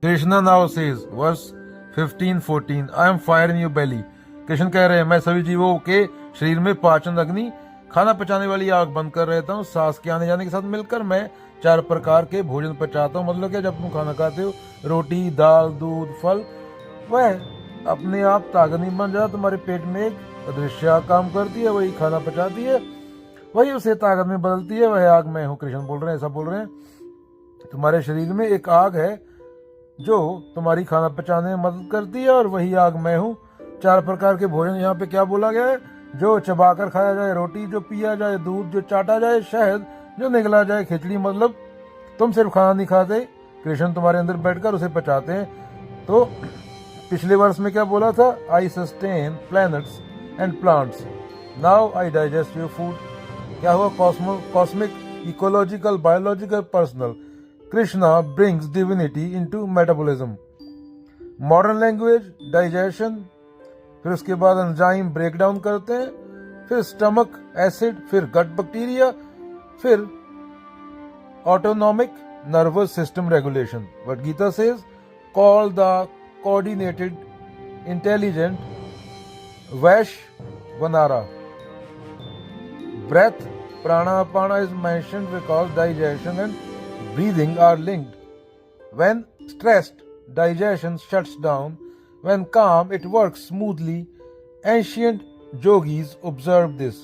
Krishna now says, verse 15-14, I am fire in your belly. Krishna कह रहे हैं मैं सभी जीवों के शरीर में पाचन अग्नि खाना पचाने वाली आग बंद कर रहता हूँ। सांस के आने जाने के साथ मिलकर मैं 4 प्रकार के भोजन पचाता हूँ। मतलब क्या, जब तुम खाना खाते हो, रोटी, दाल, दूध, फल, वह अपने आप ताकत नहीं बन जाता। तुम्हारे पेट में एक अदृश्य आग काम करती है, वही खाना पचाती है, वही उसे ताकत में बदलती है। वह आग मैं हूँ। कृष्ण बोल रहे हैं, ऐसा बोल रहे हैं, तुम्हारे शरीर में एक आग है जो तुम्हारी खाना पचाने में मदद करती है, और वही आग मैं हूँ। 4 प्रकार के भोजन यहाँ पे क्या बोला गया है? जो चबाकर खाया जाए, रोटी जो पिया जाए, दूध जो चाटा जाए, शहद जो निगला जाए, खिचड़ी मतलब तुम सिर्फ खाना नहीं खाते, कृष्ण तुम्हारे अंदर बैठकर उसे पचाते हैं। तो पिछले वर्ष में क्या बोला था? I sustain planets and plants, now I digest your food. क्या हुआ? Cosmic, ecological, biological, personal. Krishna brings divinity into metabolism. Modern language, digestion, फिर उसके बाद एंजाइम ब्रेक डाउन करते हैं, फिर स्टमक एसिड, फिर गट बैक्टीरिया, फिर autonomic nervous system regulation. What Gita says, call the coordinated intelligent Vaishvanara. Breath, prana, apana is mentioned because digestion and breathing are linked. When stressed, digestion shuts down. When calm, it works smoothly. Ancient yogis observed this.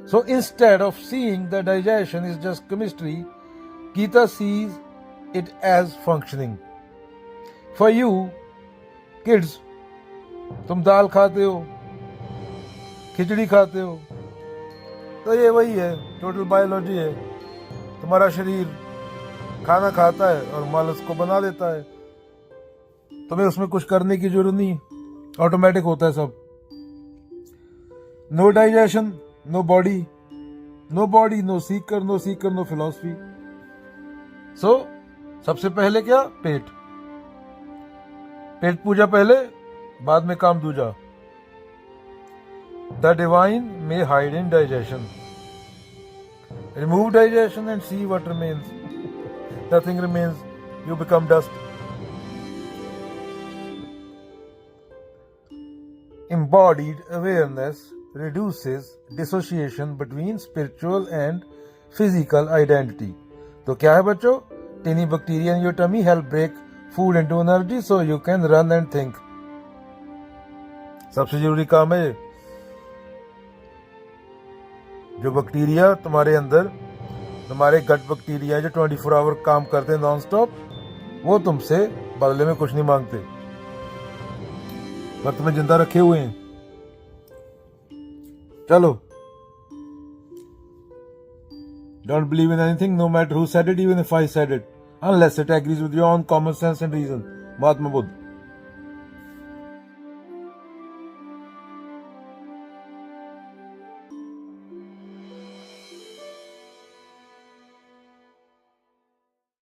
So instead of seeing the digestion is just chemistry, Gita sees it as functioning. For you, kids, तुम दाल खाते हो, खिचड़ी खाते हो, तो ये वही है, total biology है। तुम्हारा शरीर खाना खाता है और माल उसको बना देता है, तुम्हें उसमें कुछ करने की जरूरत नहीं, ऑटोमेटिक होता है सब। No digestion, no body, no seeker, no philosophy. So सबसे पहले क्या? पेट पूजा पहले, बाद में काम दूजा। The divine may hide in digestion. Remove digestion and see what remains. Nothing remains. You become dust. Embodied awareness reduces dissociation between spiritual and physical identity. तो क्या है बच्चों? Tiny bacteria in your tummy help break food into energy so you can run and think. सबसे जरूरी काम है जो bacteria तुम्हारे अंदर, तुम्हारे गट बैक्टीरिया जो 24 आवर काम करते हैं नॉन स्टॉप, वो तुमसे बदले में कुछ नहीं मांगते, पर तुम्हें जिंदा रखे हुए हैं। चलो, don't believe in anything no matter who said it, even if I said it, unless it agrees with your own common sense and reason. Mahatma Buddha.